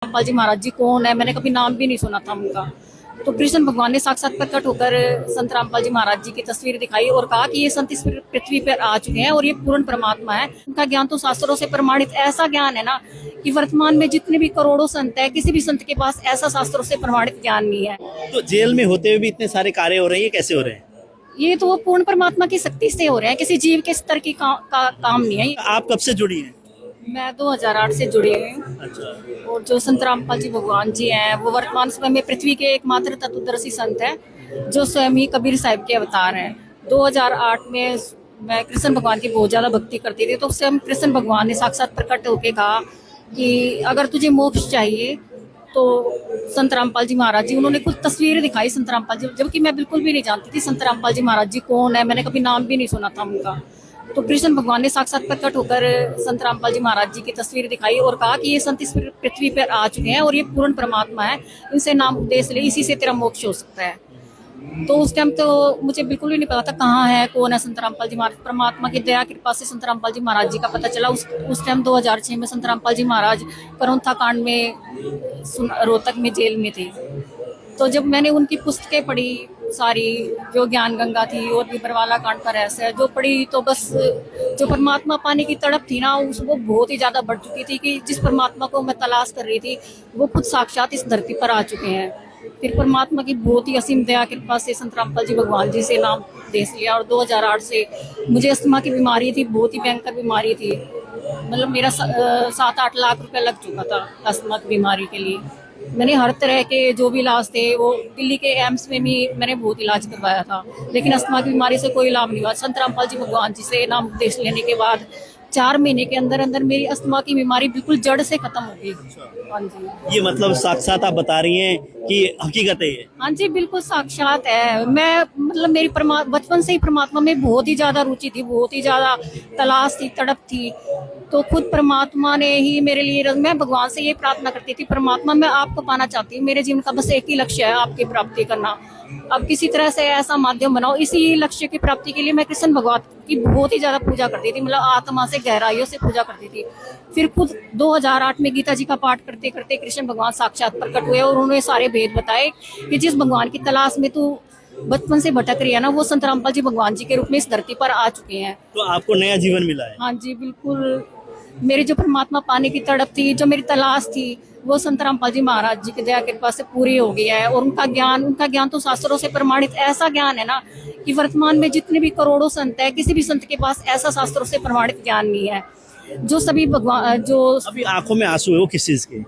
रामपाल जी महाराज जी कौन है, मैंने कभी नाम भी नहीं सुना था उनका। तो कृष्ण भगवान ने साक्षात प्रकट होकर संत रामपाल जी महाराज जी की तस्वीर दिखाई और कहा कि ये संत इस पृथ्वी पर आ चुके हैं और ये पूर्ण परमात्मा है। उनका ज्ञान तो शास्त्रों से प्रमाणित ऐसा ज्ञान है ना कि वर्तमान में जितने भी करोड़ों संत है, किसी भी संत के पास ऐसा शास्त्रों से प्रमाणित ज्ञान नहीं है। तो जेल में होते हुए भी इतने सारे कार्य हो रहे हैं, ये कैसे हो रहे हैं? ये तो पूर्ण परमात्मा की शक्ति से हो रहे हैं, किसी जीव के स्तर की काम नहीं है। आप कब से जुड़ी हैं? मैं 2008 से जुड़ी हुई हूँ। अच्छा। और जो संत रामपाल जी भगवान जी हैं वो वर्तमान समय में पृथ्वी के एकमात्र तत्वदर्शी संत हैं जो स्वयं ही कबीर साहिब के अवतार हैं। 2008 में मैं कृष्ण भगवान की बहुत ज़्यादा भक्ति करती थी, तो स्वयं कृष्ण भगवान ने साक्षात प्रकट होकर कहा कि अगर तुझे मोक्ष चाहिए तो संत रामपाल जी महाराज जी, उन्होंने कुछ तस्वीरें दिखाई संत रामपाल जी, जबकि मैं बिल्कुल भी नहीं जानती थी संत रामपाल जी महाराज जी कौन है, मैंने कभी नाम भी नहीं सुना था उनका। तो कृष्ण भगवान ने साक्षात प्रकट होकर संत रामपाल जी महाराज जी की तस्वीर दिखाई और कहा कि ये संत इस पृथ्वी पर आ चुके हैं और ये पूर्ण परमात्मा है, इनसे नाम उपदेश ले, इसी से तेरा मोक्ष हो सकता है। तो उस टाइम तो मुझे बिल्कुल भी नहीं पता था कहाँ है, कौन है संत रामपाल जी महाराज। परमात्मा की दया कृपा से संत रामपाल जी महाराज जी का पता चला। उस टाइम 2006 में संत रामपाल जी महाराज करौंथा कांड में रोहतक में जेल में थे। तो जब मैंने उनकी पुस्तकें पढ़ी सारी, जो ज्ञान गंगा थी और भी बरवाला कांड का रहस्य जो पढ़ी, तो बस जो परमात्मा पाने की तड़प थी ना वो बहुत ही ज्यादा बढ़ चुकी थी कि जिस परमात्मा को मैं तलाश कर रही थी वो खुद साक्षात इस धरती पर आ चुके हैं। फिर परमात्मा की बहुत ही असीम दया कृपा से संत रामपाल जी भगवान जी से नाम देश लिया और 2008 से मुझे अस्थमा की बीमारी थी, बहुत ही भयंकर बीमारी थी। मतलब मेरा 7-8 लाख रुपए लग चुका था अस्थमा की बीमारी के लिए। मैंने हर तरह के जो भी इलाज थे वो दिल्ली के एम्स में भी मैंने बहुत इलाज करवाया था, लेकिन अस्थमा की बीमारी से कोई लाभ नहीं हुआ। संत रामपाल जी भगवान जी से नाम उपदेश लेने के बाद 4 महीने के अंदर अंदर मेरी अस्थमा की बीमारी बिल्कुल जड़ से खत्म हो गई। हाँ जी, ये मतलब साक्षात आप बता रही हैं कि हकीकत है ये? हाँ जी, बिल्कुल साक्षात है। मैं मतलब मेरी बचपन से ही परमात्मा में बहुत ही ज्यादा रुचि थी, बहुत ही ज्यादा तलाश थी, तड़प थी। तो खुद परमात्मा ने ही मेरे लिए, मैं भगवान से ये प्रार्थना करती थी, परमात्मा मैं आपको पाना चाहती हूँ, मेरे जीवन का बस एक ही लक्ष्य है आपकी प्राप्ति करना। अब किसी तरह से ऐसा माध्यम बनाओ। इसी लक्ष्य की प्राप्ति के लिए मैं कृष्ण भगवान की बहुत ही ज्यादा पूजा करती थी, मतलब आत्मा से गहराइयों से पूजा करती थी। फिर खुद 2008 में गीता जी का पाठ करते करते कृष्ण भगवान साक्षात प्रकट हुए और उन्होंने सारे भेद बताए कि जिस भगवान की तलाश में तू बचपन से भटक रही है ना, वो संत रामपाल जी भगवान जी के रूप में इस धरती पर आ चुके हैं। तो आपको नया जीवन मिला है? हाँ जी, बिल्कुल। मेरी जो परमात्मा पाने की तड़प थी, जो मेरी तलाश थी, वो संत रामपाल जी महाराज जी की दया कृपा से पूरी हो गई है। और उनका ज्ञान तो शास्त्रों से प्रमाणित ऐसा ज्ञान है ना कि वर्तमान में जितने भी करोड़ों संत है, किसी भी संत के पास ऐसा शास्त्रों से प्रमाणित ज्ञान नहीं है। जो सभी भगवान जो अभी आंखों में आंसू है, वो किस चीज के?